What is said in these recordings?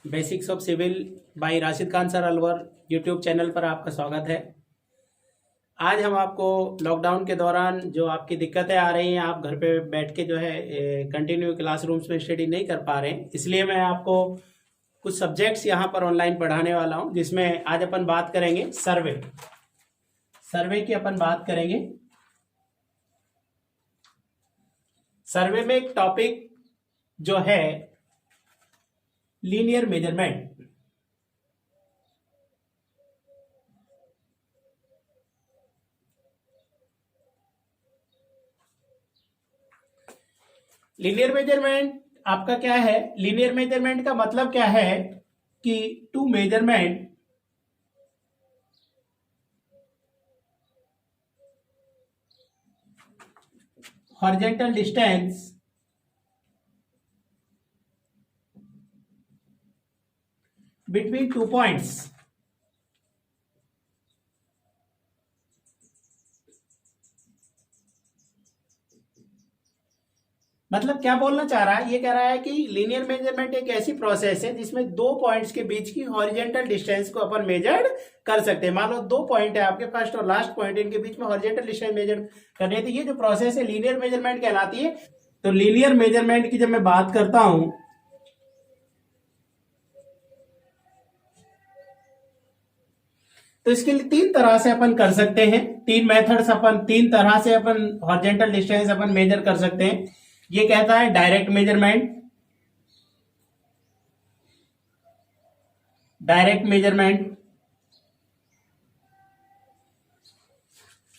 Basics of civil by Rashid Khan sir Alwar YouTube channel पर आपका स्वागत है। आज हम आपको लॉकडाउन के दौरान जो आपकी दिक्कतें आ रही हैं, आप घर पे बैठ के जो है कंटिन्यू क्लासरूम्स में स्टडी नहीं कर पा रहे हैं, इसलिए मैं आपको कुछ सब्जेक्ट्स यहाँ पर ऑनलाइन पढ़ाने वाला हूँ, जिसमें आज अपन बात करेंगे सर्वे। सर्वे की अपन बात करेंगे। सर्वे में एक टॉपिक जो है लीनियर मेजरमेंट। लीनियर मेजरमेंट आपका क्या है? लीनियर मेजरमेंट का मतलब क्या है कि to measurement horizontal distance between 2 points। मतलब क्या बोलना चाह रहा है? ये कह रहा है कि लीनियर मेजरमेंट एक ऐसी प्रोसेस है जिसमें दो पॉइंट्स के बीच की हॉरिजॉन्टल डिस्टेंस को अपन मेजर कर सकते हैं। मान लो दो पॉइंट है आपके, फर्स्ट और लास्ट पॉइंट, इनके बीच में हॉरिजॉन्टल डिस्टेंस मेजर करनी है, तो ये जो प्रोसेस है लीनियर मेजरमेंट कहलाती है। तो लीनियर मेजरमेंट की जब मैं बात करता हूं तो इसके लिए तीन तरह से अपन कर सकते हैं, तीन मेथड्स अपन, तीन तरह से अपन हॉरिजॉन्टल डिस्टेंस अपन मेजर कर सकते हैं। ये कहता है direct measurement, direct measurement.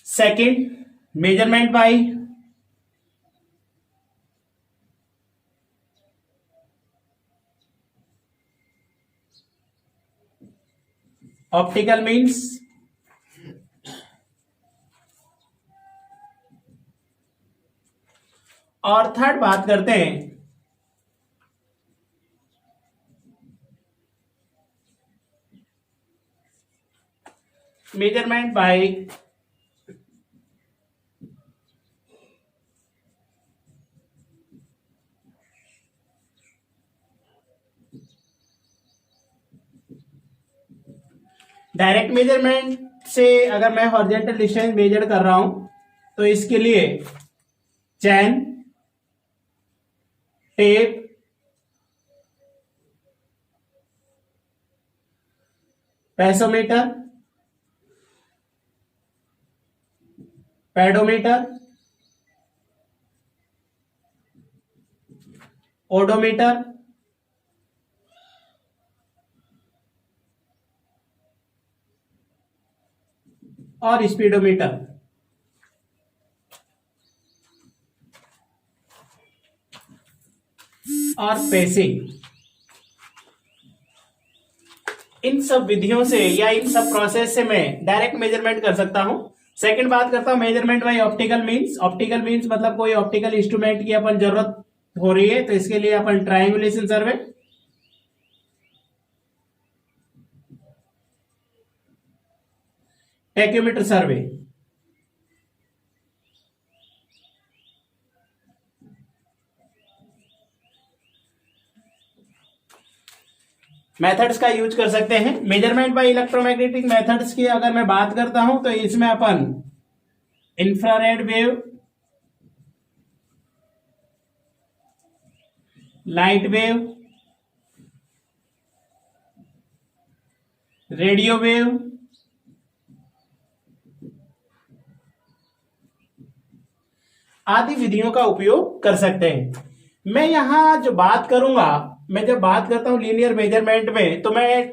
Second, measurement by optical means. और थर्ड बात करते हैं मेजरमेंट बाय डायरेक्ट मेजरमेंट से अगर मैं हॉरिजॉन्टल डिस्टेंस मेजर कर रहा हूं तो इसके लिए चैन, टेप, पेसोमीटर, पेडोमीटर, ओडोमीटर और स्पीडोमीटर। और पेसिंग। इन सब विधियों से या इन सब प्रोसेस से मैं डायरेक्ट मेजरमेंट कर सकता हूं। सेकंड बात करता हूं measurement by optical means. Optical means मतलब कोई ऑप्टिकल इंस्ट्रूमेंट की अपन जरूरत हो रही है, तो इसके लिए अपन ट्रायंगुलेशन सर्वे, टैक्योमीटर सर्वे। मेथड्स का यूज कर सकते हैं। मेजरमेंट बाय इलेक्ट्रोमैग्नेटिक मेथड्स की अगर मैं बात करता हूं तो इसमें अपन infrared wave, light wave, radio wave, आदि विधियों का उपयोग कर सकते हैं। मैं यहां जो बात करूंगा, मैं जब बात करता हूं लीनियर मेजरमेंट में, तो मैं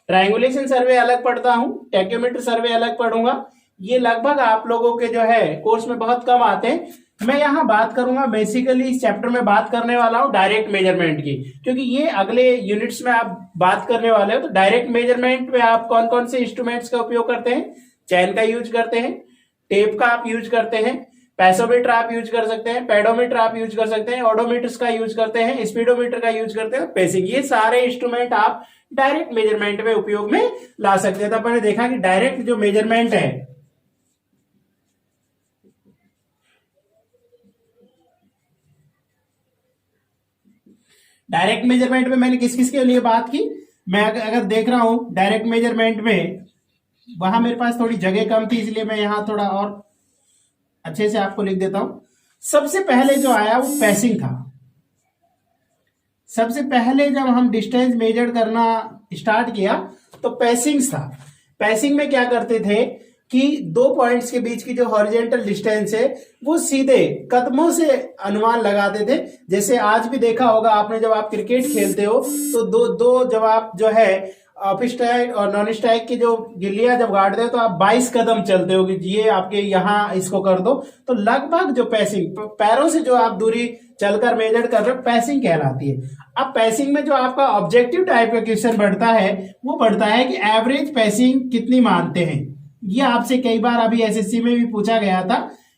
ट्रायंगुलेशन सर्वे अलग पढ़ता हूं, टैक्योमीटर सर्वे अलग पढ़ूंगा। ये लगभग आप लोगों के जो है कोर्स में बहुत कम आते हैं। मैं यहां बात करूंगा बेसिकली इस चैप्टर में बात करने वाला हूं डायरेक्ट मेजरमेंट की, क्योंकि ये अगले यूनिट्स में आप बात करने वाले हो। तो डायरेक्ट मेजरमेंट में आप कौन कौन से इंस्ट्रूमेंट्स का उपयोग करते हैं? चैन का यूज करते हैं, टेप का आप यूज करते हैं, पैसोमीटर आप यूज कर सकते हैं, पेडोमीटर आप यूज कर सकते हैं, ओडोमीटर्स का यूज करते हैं, स्पीडोमीटर का यूज करते हैं, पेसिंग। ये सारे इंस्ट्रूमेंट आप डायरेक्ट मेजरमेंट में उपयोग में ला सकते हैं। तो अपन ने देखा कि डायरेक्ट जो मेजरमेंट है डायरेक्ट मेजरमेंट में मैंने किस किस के लिए बात की, मैं अगर देख रहा हूं डायरेक्ट मेजरमेंट में वहां मेरे पास थोड़ी जगह कम थी, इसलिए मैं यहां थोड़ा और अच्छे से आपको लिख देता हूं। सबसे पहले जो आया वो पैसिंग था। सबसे पहले जब हम डिस्टेंस मेजर करना स्टार्ट किया तो पैसिंग था। पैसिंग में क्या करते थे कि दो पॉइंट्स के बीच की जो हॉरिजेंटल डिस्टेंस है वो सीधे कदमों से अनुमान लगाते थे। जैसे आज भी देखा होगा आपने, जब आप क्रिकेट खेलते हो तो दो जब आप जो है ऑफ स्ट्राइक और नॉन स्ट्राइक की जो गिल्लियां जब गाड़ते हो तो आप 22 कदम चलते हो कि ये आपके यहाँ इसको कर दो। तो लगभग जो पैसिंग पैरों से जो आप दूरी चलकर मेजर कर रहे हो पैसिंग कहलाती है। अब पैसिंग में जो आपका ऑब्जेक्टिव टाइप का क्वेश्चन बढ़ता है वो बढ़ता है कि एवरेज पैसिंग कितनी मानते हैं। ये आपसे कई बार अभी एसएससी में भी पूछा गया था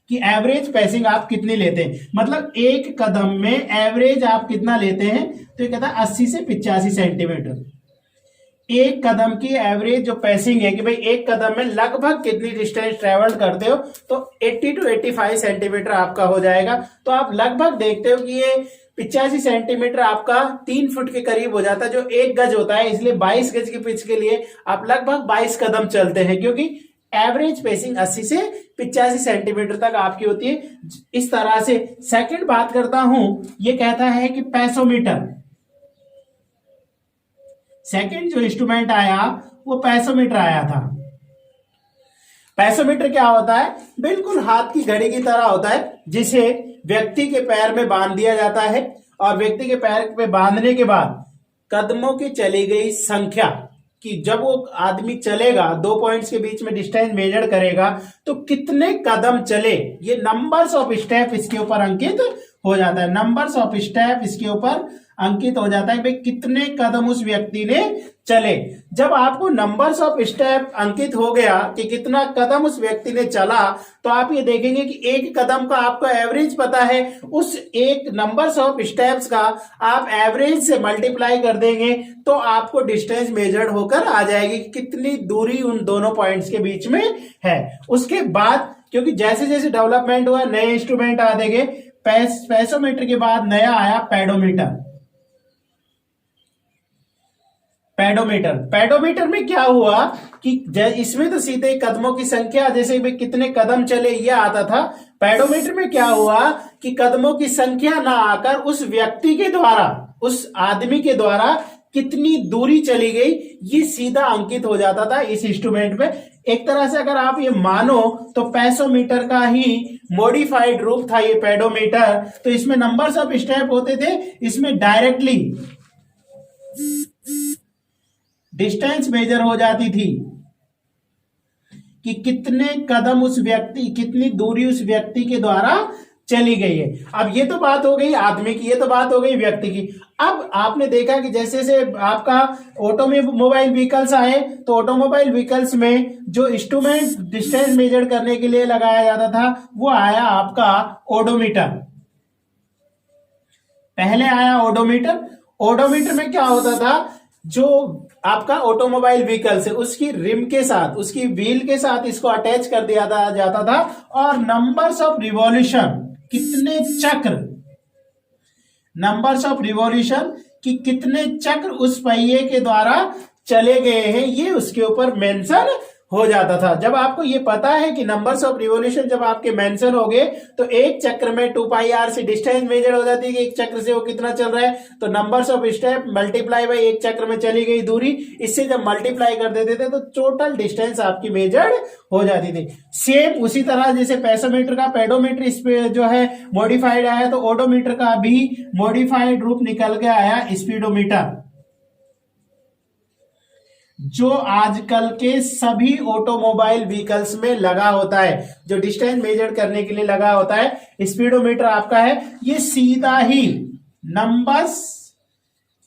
कि एवरेज पैसिंग आप कितनी लेते हैं, मतलब एक कदम में एवरेज आप कितना लेते हैं। तो ये कहता है 80 से 85 सेंटीमीटर एक कदम की एवरेज जो पैसिंग है कि भाई एक कदम में लगभग कितनी डिस्टेंस ट्रेवल करते हो, तो 80 टू 85 सेंटीमीटर आपका हो जाएगा। तो आप लगभग देखते हो कि ये 85 सेंटीमीटर आपका 3 फुट के करीब हो जाता है, जो 1 गज होता है। इसलिए 22 गज की पिच के लिए आप लगभग 22 कदम चलते हैं, क्योंकि एवरेज पेसिंग 80 से 85 सेंटीमीटर तक आपकी होती है। इस तरह से सेकंड बात करता हूं, ये कहता है कि पैसोमीटर। सेकंड जो इंस्ट्रूमेंट आया वो पैसोमीटर आया था। पैसोमीटर क्या होता है, बिल्कुल हाथ की घड़ी की तरह होता है, जिसे व्यक्ति के पैर में बांध दिया जाता है और व्यक्ति के पैर में बांधने के बाद कदमों की चली गई संख्या कि जब वो आदमी चलेगा, 2 पॉइंट्स के बीच में डिस्टेंस मेजर करेगा तो कितने कदम चले, ये नंबर्स ऑफ स्टेप इसके ऊपर अंकित हो जाता है। नंबर्स ऑफ स्टेप इसके ऊपर अंकित हो जाता है, भाई कितने कदम उस व्यक्ति ने चले। जब आपको नंबर्स ऑफ स्टेप अंकित हो गया कि कितना कदम उस व्यक्ति ने चला, तो आप ये देखेंगे कि एक कदम का आपको एवरेज पता है, उस एक नंबर्स ऑफ स्टेप्स का आप एवरेज से मल्टीप्लाई कर देंगे तो आपको डिस्टेंस मेजर्ड होकर आ जाएगी कि कितनी दूरी उन दोनों पॉइंट्स के बीच में है। उसके बाद क्योंकि जैसे जैसे डेवलपमेंट हुआ नए इंस्ट्रूमेंट आ देंगे, पैसोमीटर के बाद नया आया पेडोमीटर। पेडोमीटर में क्या हुआ कि इसमें तो सीधे कदमों की संख्या, जैसे भाई कितने कदम चले ये आता था। पेडोमीटर में क्या हुआ कि कदमों की संख्या ना आकर उस व्यक्ति के द्वारा, उस आदमी के द्वारा कितनी दूरी चली गई ये सीधा अंकित हो जाता था इस इंस्ट्रूमेंट में। एक तरह से अगर आप ये मानो तो पैसोमीटर का ही मॉडिफाइड रूप था ये पेडोमीटर। तो इसमें नंबर्स ऑफ स्टेप होते थे, इसमें डायरेक्टली डिस्टेंस मेजर हो जाती थी कि कितने कदम उस व्यक्ति, कितनी दूरी उस व्यक्ति के द्वारा चली गई है। अब ये तो बात हो गई आदमी की, ये तो बात हो गई व्यक्ति की। अब आपने देखा कि जैसे जैसे आपका ऑटोमोबाइल व्हीकल्स आए तो ऑटोमोबाइल व्हीकल्स में जो इंस्ट्रूमेंट डिस्टेंस मेजर करने के लिए लगाया जाता था वो आया आपका ओडोमीटर। पहले आया ओडोमीटर। ओडोमीटर में क्या होता था, जो आपका ऑटोमोबाइल व्हीकल से उसकी रिम के साथ, उसकी व्हील के साथ इसको अटैच कर दिया जाता था और नंबर्स ऑफ रिवॉल्यूशन, कितने चक्र, नंबर्स ऑफ रिवॉल्यूशन कि कितने चक्र उस पहिए के द्वारा चले गए हैं ये उसके ऊपर मेंशन हो जाता था। जब आपको ये पता है कि नंबर्स ऑफ रिवॉल्यूशन जब आपके मेंशन हो गए तो एक चक्र में 2πr से डिस्टेंस मेजर हो जाती है कि एक चक्र से वो कितना चल रहा है। तो numbers of step multiply by एक चक्र में चली गई दूरी, इससे जब मल्टीप्लाई कर देते थे तो टोटल डिस्टेंस आपकी मेजर्ड हो जाती थी। सेम उसी तरह जैसे पैसोमीटर का पेडोमीटर इस पे जो है मॉडिफाइड आया, तो ओडोमीटर का भी मॉडिफाइड रूप निकल के आया स्पीडोमीटर, जो आजकल के सभी ऑटोमोबाइल व्हीकल्स में लगा होता है, जो डिस्टेंस मेजर करने के लिए लगा होता है। स्पीडोमीटर आपका है, ये सीधा ही नंबर्स,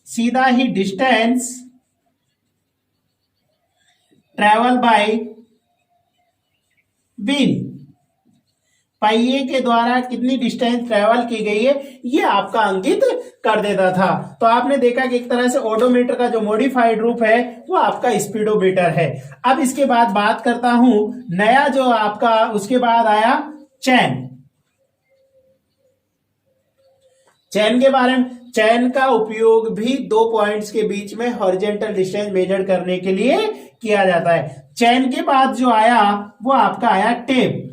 सीधा ही डिस्टेंस ट्रेवल बाय व्हील, पहिए के द्वारा कितनी डिस्टेंस ट्रेवल की गई है ये आपका अंकित कर देता था। तो आपने देखा कि एक तरह से ओडोमीटर का जो मॉडिफाइड रूप है वो आपका स्पीडोमीटर है। अब इसके बाद बात करता हूं नया जो आपका, उसके बाद आया चैन। चैन के बारे में, चैन का उपयोग भी दो पॉइंट्स के बीच में हॉरिजॉन्टल डिस्टेंस मेजर करने के लिए किया जाता है। चैन के बाद जो आया वो आपका आया टेप।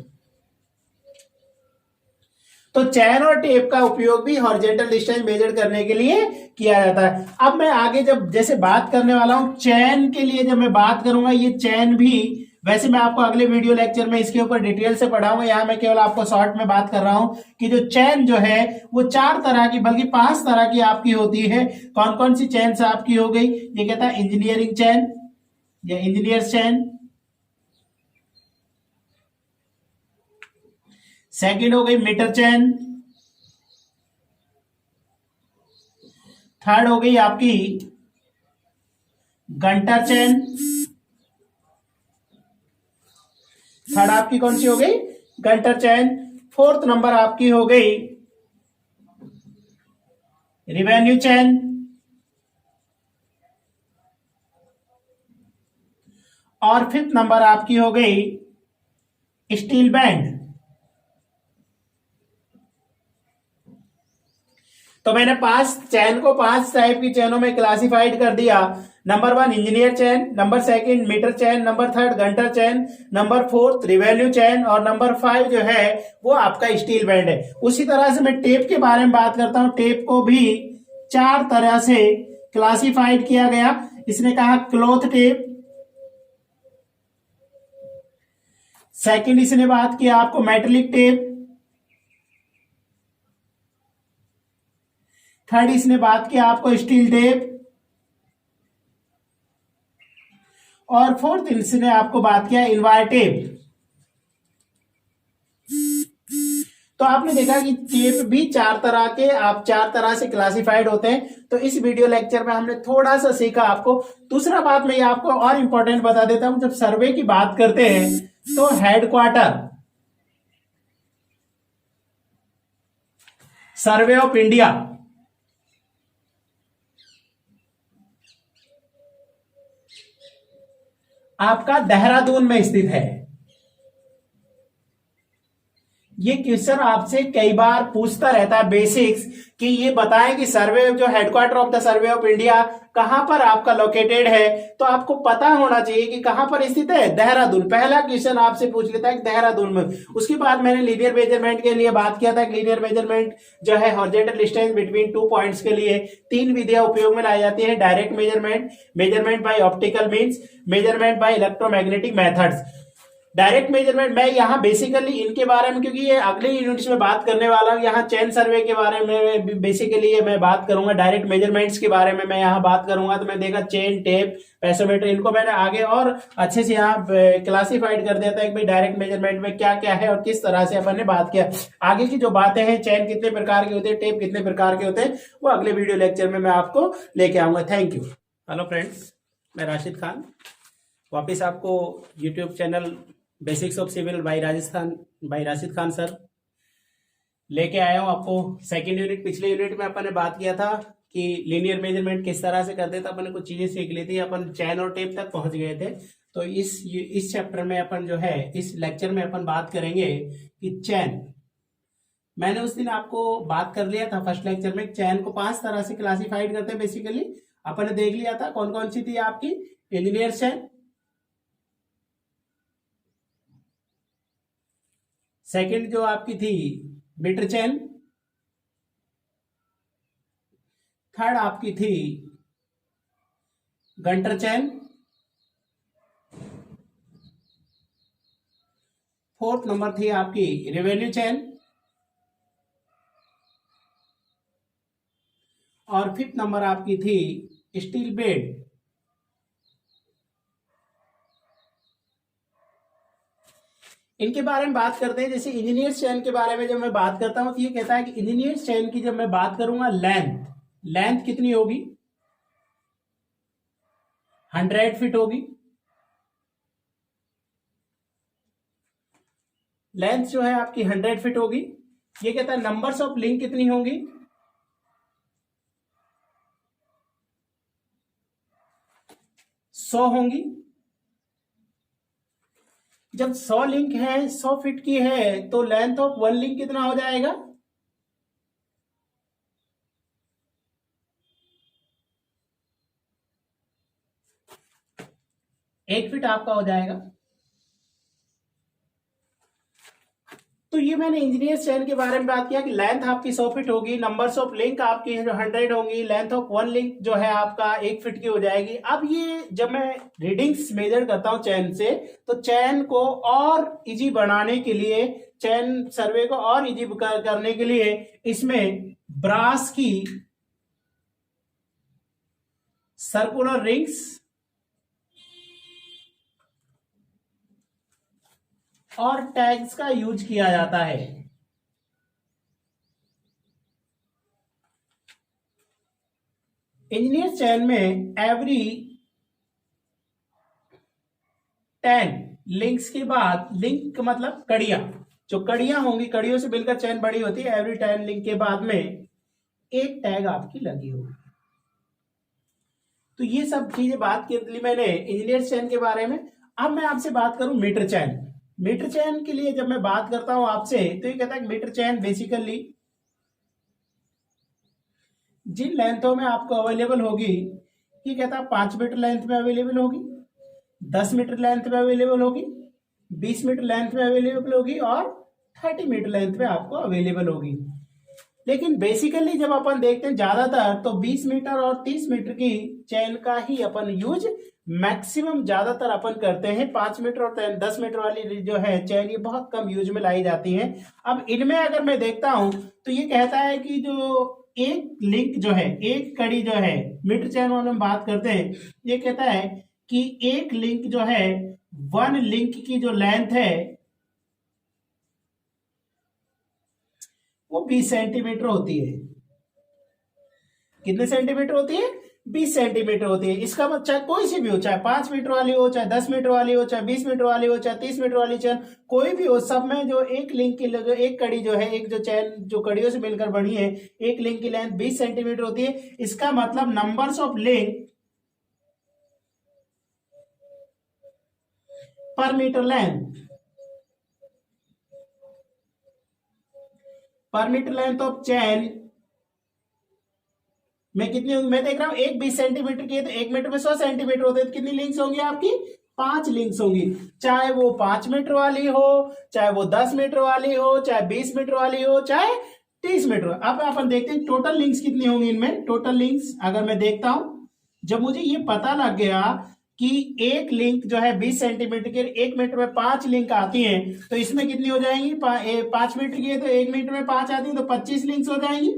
तो चैन और टेप का उपयोग भी हॉरिजॉन्टल डिस्टेंस मेजर करने के लिए किया जाता है। अब मैं आगे जब जैसे बात करने वाला हूं चैन के लिए, जब मैं बात करूंगा ये चैन भी, वैसे मैं आपको अगले वीडियो लेक्चर में इसके ऊपर डिटेल से पढ़ाऊंगा, यहां मैं केवल आपको शॉर्ट में बात कर रहा हूं कि जो चैन जो है वो 4 तरह की, बल्कि 5 तरह की आपकी होती है। कौन कौन सी चैन से आपकी हो गई, ये कहता है इंजीनियरिंग चैन या इंजीनियर्स चैन, सेकंड हो गई मीटर चैन, थर्ड हो गई आपकी घंटा चैन, थर्ड आपकी कौन सी हो गई, घंटा चैन। फोर्थ नंबर आपकी हो गई रिवेन्यू चैन, और फिफ्थ नंबर आपकी हो गई स्टील बैंड। तो मैंने 5 चैन को 5 टाइप की चैनों में क्लासिफाइड कर दिया। नंबर 1 इंजीनियर चैन, नंबर 2 मीटर चैन, नंबर 3 घंटा चैन, नंबर 4 रिवेन्यू चैन, और नंबर 5 जो है वो आपका स्टील बैंड है। उसी तरह से मैं टेप के बारे में बात करता हूं। टेप को भी 4 तरह से क्लासिफाइड किया गया। इसने कहा क्लॉथ टेप, सेकंड इसने बात किया आपको मेटेलिक टेप, थर्ड इसने बात किया आपको स्टील टेप, और फोर्थ इसने आपको बात किया इनवायर टेप। तो आपने देखा कि टेप भी 4 तरह के, आप 4 तरह से क्लासिफाइड होते हैं। तो इस वीडियो लेक्चर में हमने थोड़ा सा सीखा आपको। दूसरा बात मैं आपको और इंपॉर्टेंट बता देता हूं, जब सर्वे की बात करते हैं तो हेडक्वार्टर, सर्वे ऑफ इंडिया, आपका देहरादून में स्थित है। ये क्वेश्चन आपसे कई बार पूछता रहता है बेसिक्स, कि ये बताएं कि सर्वे जो headquarter of the survey of India कहां पर आपका लोकेटेड है। तो आपको पता होना चाहिए कि कहां पर स्थित है, देहरादून। पहला क्वेश्चन आपसे पूछ लेता है कि देहरादून में। उसके बाद मैंने लीनियर मेजरमेंट के लिए बात किया था कि लीनियर मेजरमेंट जो है हॉरिजॉन्टल डिस्टेंस बिटवीन 2 पॉइंट्स के लिए 3 विधियां उपयोग में लाई जाती है। Direct measurement, measurement by optical means, measurement by electromagnetic methods. Direct measurement मैं यहाँ बेसिकली इनके बारे में, क्योंकि ये अगले यूनिट्स में बात करने वाला हूँ, यहाँ चेन सर्वे के बारे में बेसिकली मैं बात करूंगा। डायरेक्ट मेजरमेंट्स के बारे में मैं यहाँ बात करूंगा। तो मैं देखा चेन, टेप, पेसोमीटर, इनको मैंने आगे और अच्छे से यहाँ क्लासिफाइड कर दिया था कि भाई डायरेक्ट मेजरमेंट में क्या क्या है और किस तरह से अपन ने बात किया। आगे की जो बातें हैं, चेन कितने प्रकार के होते हैं, टेप कितने प्रकार के होते हैं, वो अगले वीडियो लेक्चर में मैं आपको लेके आऊंगा। Thank you. हेलो फ्रेंड्स, मैं राशिद खान वापिस आपको YouTube channel basics of civil by Rashid Khan sir लेके आया हूं आपको सेकंड यूनिट। पिछले यूनिट में अपन ने बात किया था कि लीनियर मेजरमेंट किस तरह से करते थे। अपन ने कुछ चीजें सीख ली थी, अपन चैन और टेप तक पहुंच गए थे। तो इस चैप्टर में अपन जो है, इस लेक्चर में अपन बात करेंगे कि चैन। मैंने उस दिन आपको बात कर लिया था फर्स्ट लेक्चर में, चैन को 5 तरह से क्लासिफाइड करते हैं बेसिकली। अपन ने देख लिया था कौन कौन सी थी आपकी, इंजीनियर चैन, सेकंड जो आपकी थी मीटर चैन, थर्ड आपकी थी घंटा चैन, फोर्थ नंबर थी आपकी रेवेन्यू चैन, और फिफ्थ नंबर आपकी थी स्टील बेड। इनके बारे में बात करते हैं। जैसे इंजीनियर चैन के बारे में जब मैं बात करता हूं तो ये कहता है कि इंजीनियर चैन की जब मैं बात करूंगा, लेंथ कितनी होगी, 100 फीट होगी। लेंथ जो है आपकी 100 फीट होगी। ये कहता है नंबर्स ऑफ लिंक कितनी होंगी, 100 होंगी। जब 100 लिंक है, 100 फीट की है, तो लेंथ ऑफ 1 लिंक कितना हो जाएगा, फीट आपका हो जाएगा। तो ये मैंने इंजीनियर चैन के बारे में बात किया कि लेंथ आपकी 100 फीट होगी, नंबर्स ऑफ लिंक आपकी जो 100 होंगी, लेंथ ऑफ वन लिंक जो है आपका 1 फीट की हो जाएगी। अब ये जब मैं रीडिंग्स मेजर करता हूं चैन से, तो चैन को और इजी बनाने के लिए, चैन सर्वे को और इजी करने के लिए इसमें ब्रास की सर्कुलर रिंग्स और टैग्स का यूज किया जाता है। इंजीनियर चैन में एवरी 10 लिंक्स के बाद, लिंक मतलब कड़ियां, जो कड़ियां होंगी, कड़ियों से मिलकर चैन बड़ी होती है, एवरी 10 लिंक के बाद में एक टैग आपकी लगी होगी। तो ये सब चीजें बात की थी मैंने इंजीनियर चैन के बारे में। अब मैं आपसे बात करूं मीटर चैन। मीटर चैन के लिए जब मैं बात करता हूं आपसे, तो ये कहता है कि मीटर चैन बेसिकली जिन लेंथों में आपको अवेलेबल होगी, ये कहता है 5 मीटर लेंथ में अवेलेबल होगी, 10 मीटर लेंथ में अवेलेबल होगी, 20 मीटर लेंथ में अवेलेबल होगी और 30 मीटर लेंथ में आपको अवेलेबल होगी। लेकिन बेसिकली जब अपन देखते हैं ज्यादातर, तो 20 मीटर और 30 मीटर की चैन का ही अपन यूज मैक्सिमम ज्यादातर अपन करते हैं। 5 मीटर और 10 मीटर वाली जो है चैन, ये बहुत कम यूज में लाई जाती है। अब इनमें अगर मैं देखता हूं, तो ये कहता है कि जो एक लिंक जो है, एक कड़ी जो है, मीटर चैन वाले में बात करते हैं, ये कहता है कि एक लिंक जो है, वन लिंक की जो लेंथ है वो 20 सेंटीमीटर होती है। कितने सेंटीमीटर होती है? 20 सेंटीमीटर होती है। इसका मतलब चाहे कोई सी भी हो, चाहे 5 मीटर वाली हो, चाहे 10 मीटर वाली हो, चाहे 20 मीटर वाली हो, चाहे 30 मीटर वाली चैन, कोई भी हो, सब में जो एक लिंक की जो एक कड़ी जो है, एक जो चैन जो कड़ियों से मिलकर बनी है, एक लिंक की लेंथ 20 सेंटीमीटर होती है। इसका मतलब नंबर्स ऑफ लिंक पर मीटर लेंथ, पर मीटर लेंथ ऑफ चैन में कितनी होगी? मैं देख रहा हूं एक 20 सेंटीमीटर की है, तो 1 मीटर में 100 सेंटीमीटर होते हैं, तो कितनी लिंक्स होंगी आपकी? 5 लिंक्स होंगी। चाहे वो 5 मीटर वाली हो, चाहे वो 10 मीटर वाली हो, चाहे 20 मीटर वाली हो, चाहे 30 मीटर। अब अपन देखते हैं टोटल लिंक्स कितनी होंगी इनमें। टोटल लिंक्स अगर मैं देखता हूं, जब मुझे ये पता लग गया कि एक लिंक जो है 20 सेंटीमीटर की, 1 मीटर में 5 लिंक आती हैं, तो इसमें कितनी हो जाएंगी? 5 मीटर की है तो 1 मीटर में 5 आती है, तो 25 लिंक्स हो जाएंगी।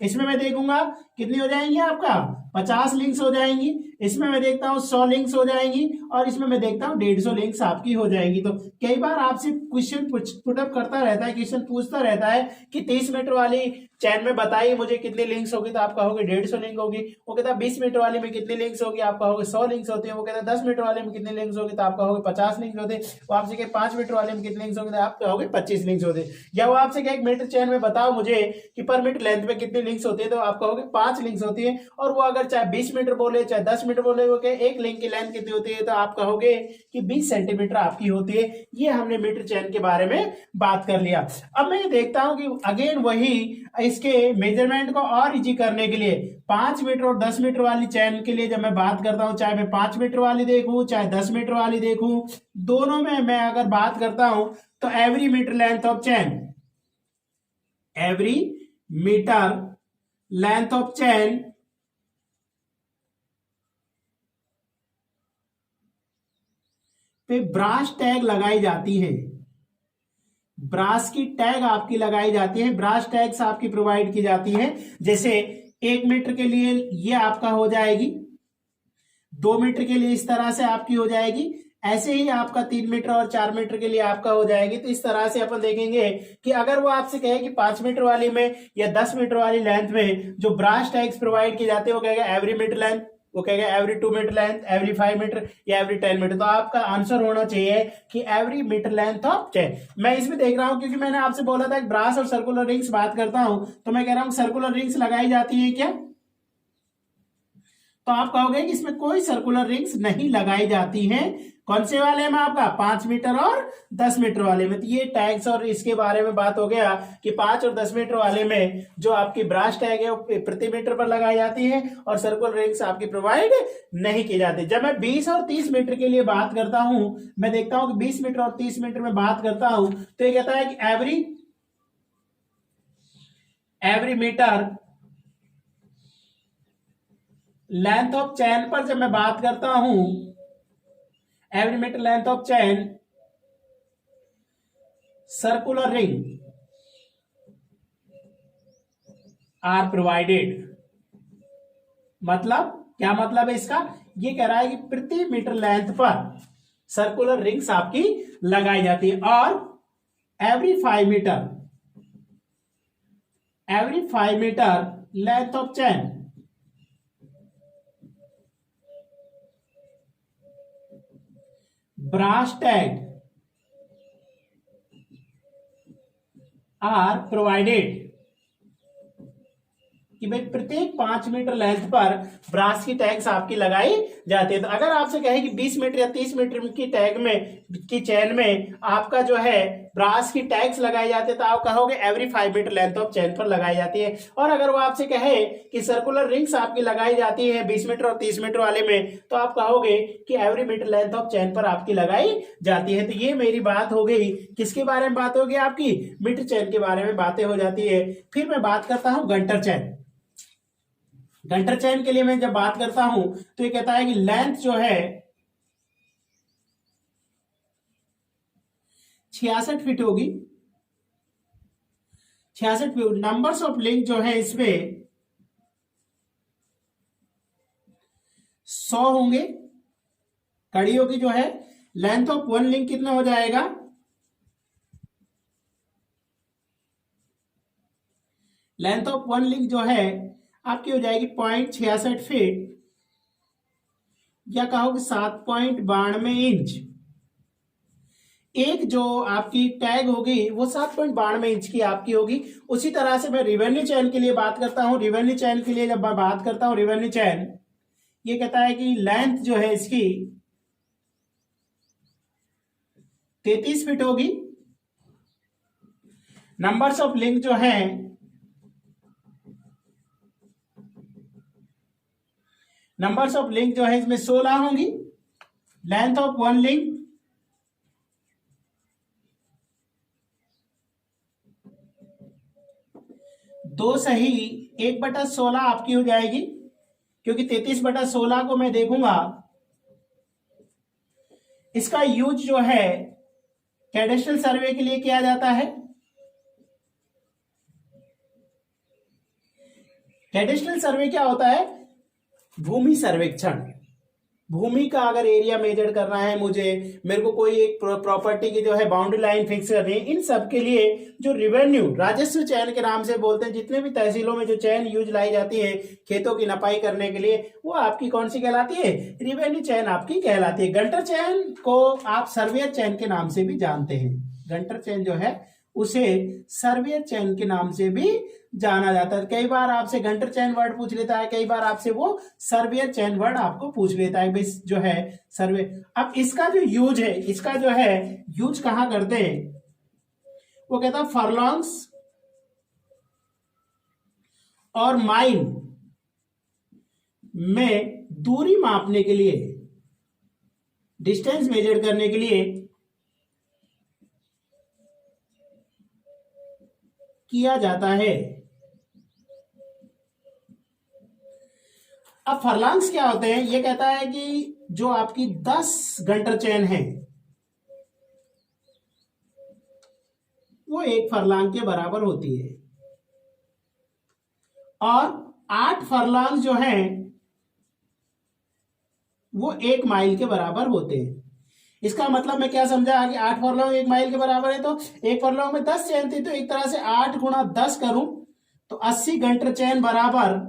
इसमें मैं देखूंगा कितनी हो जाएंगी आपका? 50 लिंक्स हो जाएंगी। इसमें मैं देखता हूं 100 लिंक्स हो जाएंगी, और इसमें मैं देखता हूं 150 लिंक्स आपकी हो जाएंगी। तो कई बार आपसे क्वेश्चन पुटअप करता रहता है, क्वेश्चन पूछता रहता है कि 30 मीटर वाली चैन में बताइए मुझे कितनी लिंक्स होगी, तो आप कहोगे 150 लिंक होगी। वो कहता है 20 मीटर वाली में कितनी लिंक्स होगी, आप कहोगे 100 लिंक्स होती है। वो कहता है 10 मीटर वाले में कितनी लिंक्स होगी, तो आप कहोगे 50 लिंक्स होते हैं। वो आपसे कहे 5 मीटर वाले में कितनी लिंक्स होगी, तो आप कहोगे 25 लिंक्स होते हैं। या वो आपसे कहे 1 मीटर चैन में बताओ मुझे कि पर मीटर लेंथ में कितनी लिंक्स होती है, तो आप कहोगे 5 लिंक्स होती है। और वो अगर चाहे 20 मीटर बोले, चाहे 10 मीटर बोले, वो कहे एक लिंक की लेंथ कितनी होती है, तो आप कहोगे कि 20 सेंटीमीटर आपकी होती है। ये हमने मीटर चैन के बारे में बात कर लिया। अब मैं देखता हूं कि अगेन वही इसके मेजरमेंट को और इजी करने के लिए 5 मीटर और 10 मीटर वाली चैन के लिए जब मैं बात करता हूं, चाहे मैं 5 मीटर वाली देखूं, चाहे 10 मीटर वाली देखूं, दोनों में मैं अगर बात करता हूं, तो every metre length of chain, every metre length of chain पे ब्रास टैग लगाई जाती है। ब्रास की टैग आपकी लगाई जाती है, ब्रास टैग्स आपकी प्रोवाइड की जाती है। जैसे 1 मीटर के लिए ये आपका हो जाएगी, 2 मीटर के लिए इस तरह से आपकी हो जाएगी, ऐसे ही आपका 3 मीटर और 4 मीटर के लिए आपका हो जाएगी। तो इस तरह से अपन देखेंगे कि अगर वो आपसे कहे कि 5 मीटर वाली में या 10 मीटर वाली लेंथ में जो ब्रास टैग्स प्रोवाइड किए जाते हैं, वो कहेगा एवरी मीटर लेंथ, वो कहेगा every 2 metre length, every 5 metre या एवरी 10 मीटर। तो आपका आंसर होना चाहिए कि every metre length of chain. मैं इसमें देख रहा हूं क्योंकि मैंने आपसे बोला था कि ब्रास और सर्कुलर रिंग्स बात करता हूं, तो मैं कह रहा हूं सर्कुलर रिंग्स लगाई जाती है क्या? तो आप कहोगे कि इसमें कोई सर्कुलर रिंग्स नहीं लगाई जाती हैं। कौन से वाले में? आपका 5 मीटर और 10 मीटर वाले में। तो ये टैग्स और इसके बारे में बात हो गया कि 5 और 10 मीटर वाले में जो आपकी ब्रास टैग है वो प्रति मीटर पर लगाई जाती है और सर्कुलर रिंग्स आपकी प्रोवाइड नहीं की जाती। जब मैं 20 और 30 मीटर के लिए बात करता हूं, मैं देखता हूं कि 20 मीटर और 30 मीटर में बात करता हूं, तो ये कहता है कि every metre length of chain पर जब मैं बात करता हूं, every metre length of chain circular ring are provided. मतलब क्या मतलब है इसका? ये कह रहा है कि प्रति मीटर लेंथ पर सर्कुलर रिंग्स आपकी लगाई जाती है और every 5 metre length of chain brass tag are provided, कि भाई प्रत्येक 5 मीटर लेंथ पर ब्रास की टैग्स आपकी लगाई जाती है। तो अगर आपसे कहे कि 20 मीटर या 30 मीटर की टैग में की चैन में आपका जो है ब्रास की टैग्स लगाई जाती है, तो आप कहोगे every 5 metre length of chain पर लगाई जाती है। और अगर वो आपसे कहे कि सर्कुलर रिंग्स आपकी लगाई जाती है 20 मीटर और 30 मीटर वाले में, तो आप कहोगे कि every metre length of chain पर आपकी लगाई जाती है। तो ये मेरी बात हो गई। किसके बारे में बात होगी? आपकी मीटर चैन के बारे में बातें हो जाती है। फिर मैं बात करता हूं गंटर चैन। गंटर चैन के लिए मैं जब बात करता हूं तो ये कहता है कि लेंथ जो है 66 फीट होगी। 66 फीट। नंबर्स ऑफ लिंक जो है इसमें 100 होंगे। कड़ियों की जो है लेंथ ऑफ वन लिंक कितना हो जाएगा? लेंथ ऑफ वन लिंक जो है आपकी हो जाएगी 0.66 फीट, या कहो कि 7.92 इंच। एक जो आपकी टैग होगी वो 7.92 इंच की आपकी होगी। उसी तरह से मैं रिवेन्यू चैन के लिए बात करता हूं। रिवेन्यू चैन के लिए जब मैं बात करता हूं, रिवेन्यू चैन ये कहता है कि लेंथ जो है इसकी 33 फीट होगी। नंबर्स ऑफ लिंक जो है इसमें 16 होंगी। लेंथ ऑफ वन लिंक 2 सही 1/16 आपकी हो जाएगी, क्योंकि 33/16 को मैं देखूंगा इसका यूज जो है कैडेस्ट्रल सर्वे के लिए किया जाता है। कैडेस्ट्रल सर्वे क्या होता है? भूमि सर्वेक्षण। भूमि का अगर एरिया मेजर करना है मुझे, मेरे को कोई एक प्रॉपर्टी की जो है बाउंड्री लाइन फिक्स करनी है, इन सब के लिए जो रिवेन्यू राजस्व चयन के नाम से बोलते हैं, जितने भी तहसीलों में जो चयन यूज लाई जाती है खेतों की नपाई करने के लिए, वो आपकी कौन सी कहलाती है? रिवेन्यू चयन आपकी कहलाती है। गंटर चयन को आप सर्वेयर चयन के नाम से भी जानते हैं। गंटर चयन जो है उसे सर्वेयर चयन के नाम से भी जाना जाता है। कई बार आपसे गंटर चयन वर्ड पूछ लेता है, कई बार आपसे वो सर्वेयर चयन वर्ड आपको पूछ लेता है। भाई जो है सर्वे, अब इसका जो यूज है, इसका जो है यूज कहां करते हैं? वो कहता है फरलॉन्ग्स और माइल में दूरी मापने के लिए, डिस्टेंस मेजर करने के लिए किया जाता है। अब फरलांग्स क्या होते हैं? ये कहता है कि जो आपकी 10 गंटर चैन है वो 1 फरलांग के बराबर होती है, और 8 फरलांग जो हैं वो 1 माइल के बराबर होते हैं। इसका मतलब मैं क्या समझा कि 8 फरलॉन्ग 1 माइल के बराबर है, तो 1 फरलॉन्ग में 10 चैन थी, तो एक तरह से 8 गुणा 10 करूं तो 80 गंटर चैन बराबर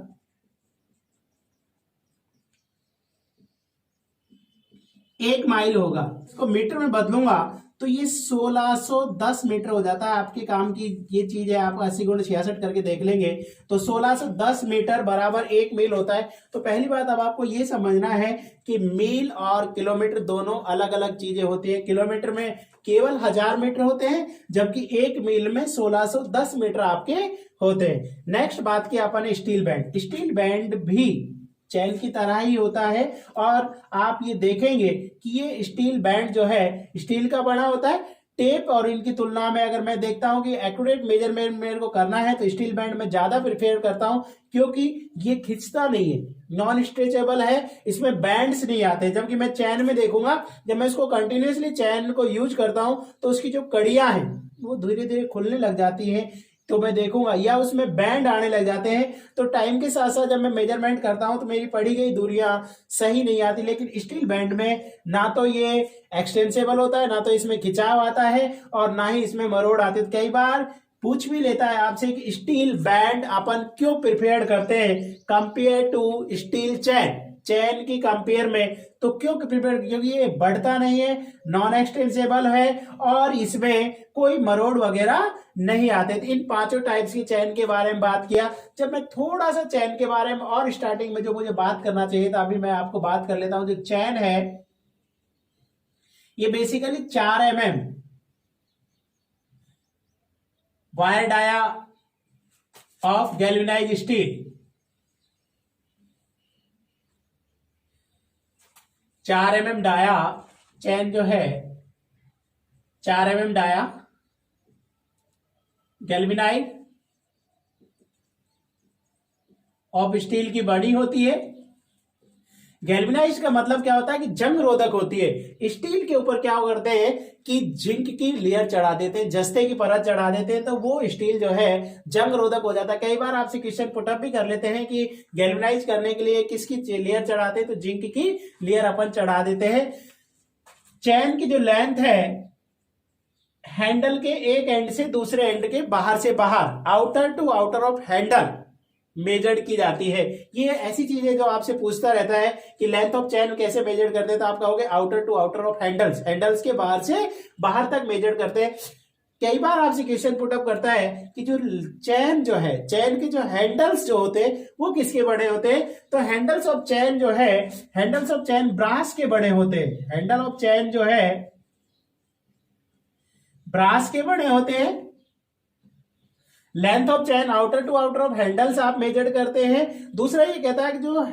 1 माइल होगा। इसको मीटर में बदलूंगा तो ये 1610 मीटर हो जाता है। आपके काम की ये चीज है, आप 80×66 करके देख लेंगे तो 1610 मीटर बराबर 1 मील होता है। तो पहली बात अब आपको ये समझना है कि मील और किलोमीटर दोनों अलग अलग चीजें होती है। किलोमीटर में केवल 1000 मीटर होते हैं, जबकि 1 मील में 1610 मीटर आपके होते हैं। नेक्स्ट बात की अपन स्टील बैंड। स्टील बैंड भी चैन की तरह ही होता है, और आप ये देखेंगे कि ये स्टील बैंड जो है स्टील का बना होता है। टेप और इनकी तुलना में अगर मैं देखता हूं कि एक्यूरेट मेजरमेंट मेरे को करना है तो स्टील बैंड में ज्यादा प्रिफेयर करता हूं, क्योंकि ये खिंचता नहीं है, नॉन स्ट्रेचेबल है, इसमें बैंड्स नहीं आते। जबकि मैं चैन में देखूंगा, जब मैं इसको कंटिन्यूसली चैन को यूज करता हूं तो उसकी जो कड़ियां हैं वो धीरे धीरे खुलने लग जाती हैं, तो मैं देखूंगा, या उसमें बैंड आने लग जाते हैं। तो टाइम के साथ साथ जब मैं मेजरमेंट करता हूं तो मेरी पढ़ी गई दूरियां सही नहीं आती। लेकिन स्टील बैंड में ना तो ये एक्सटेंसेबल होता है, ना तो इसमें खिंचाव आता है, और ना ही इसमें मरोड़ आते। तो कई बार पूछ भी लेता है आपसे कि स्टील बैंड अपन क्यों प्रिफेयर करते हैं कंपेयर टू स्टील चैन, चैन की कंपेयर में। तो क्यों प्रिफेयर, क्योंकि ये बढ़ता नहीं है, नॉन एक्सटेंसेबल है, और इसमें कोई मरोड़ वगैरह नहीं आते। तो इन पांचों टाइप्स की चैन के बारे में बात किया। जब मैं थोड़ा सा चैन के बारे में और स्टार्टिंग में जो मुझे बात करना चाहिए था, अभी मैं आपको बात कर लेता हूं। जो चैन है ये basically 4 mm wire dia of galvanized steel, 4 mm dia chain जो है 4 mm dia galvanized of steel की बनी होती है। गैल्वेनाइज्ड का मतलब क्या होता है कि जंग रोधक होती है। स्टील के ऊपर क्या करते हैं कि जिंक की लेयर चढ़ा देते हैं, जस्ते की परत चढ़ा देते हैं, तो वो स्टील जो है जंग रोधक हो जाता है। कई बार आपसे क्वेश्चन पुटअप भी कर लेते हैं कि गैल्वेनाइज करने के लिए किसकी लेयर चढ़ाते हैं, तो जिंक की लेयर अपन चढ़ा देते हैं। चैन की जो लेंथ है हैंडल के एक एंड से दूसरे एंड के बाहर से बाहर, outer to outer of handle measured की जाती है। ये ऐसी चीजें जो आपसे पूछता रहता है कि लेंथ ऑफ चैन कैसे मेजर करते हैं, तो आप कहोगे outer to outer of handles, handles के बाहर से बाहर तक मेजर करते हैं। कई बार आपसे क्वेश्चन पुटअप करता है कि जो चैन जो है, चैन के जो हैंडल्स जो होते हैं वो किसके बने होते हैं, तो हैंडल्स ऑफ चैन जो है, हैंडल्स ऑफ चैन ब्रास के बने होते हैं। हैंडल ऑफ चैन जो है ब्रास के बने होते हैं। Length of chain outer to outer of handles आप मेजर करते हैं। दूसरा ये कहता है कि जो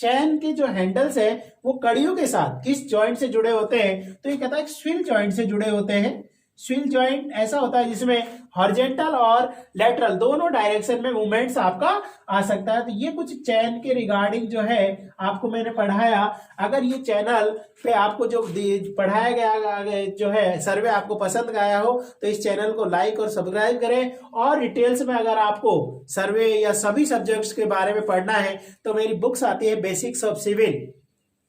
चैन के जो हैंडल्स है वो कड़ियों के साथ किस जॉइंट से जुड़े होते हैं, तो ये कहता है स्विल जॉइंट से जुड़े होते हैं। स्विल जॉइंट ऐसा होता है जिसमें हॉरिजॉन्टल और लेटरल दोनों डायरेक्शन में मूवमेंट्स आपका आ सकता है। तो ये कुछ चैन के रिगार्डिंग जो है आपको मैंने पढ़ाया। अगर ये चैनल पे आपको जो पढ़ाया गया जो है सर्वे आपको पसंद आया हो तो इस चैनल को लाइक और सब्सक्राइब करें। और डिटेल्स में अगर आपको सर्वे या सभी सब्जेक्ट्स के बारे में पढ़ना है तो मेरी बुक्स आती है basics of civil,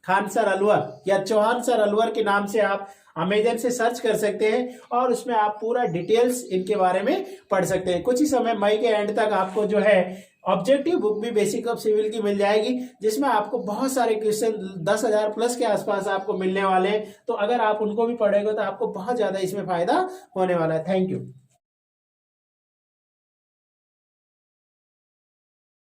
Khan sir Alwar या चौहान सर अलवर के नाम से आप अमेजन से सर्च कर सकते हैं, और उसमें आप पूरा डिटेल्स इनके बारे में पढ़ सकते हैं। कुछ ही समय मई के एंड तक आपको जो है ऑब्जेक्टिव बुक भी बेसिक ऑफ सिविल की मिल जाएगी, जिसमें आपको बहुत सारे क्वेश्चन 10,000 प्लस के आसपास आपको मिलने वाले हैं। तो अगर आप उनको भी पढ़ेंगे तो आपको बहुत ज्यादा इसमें फायदा होने वाला है। Thank you.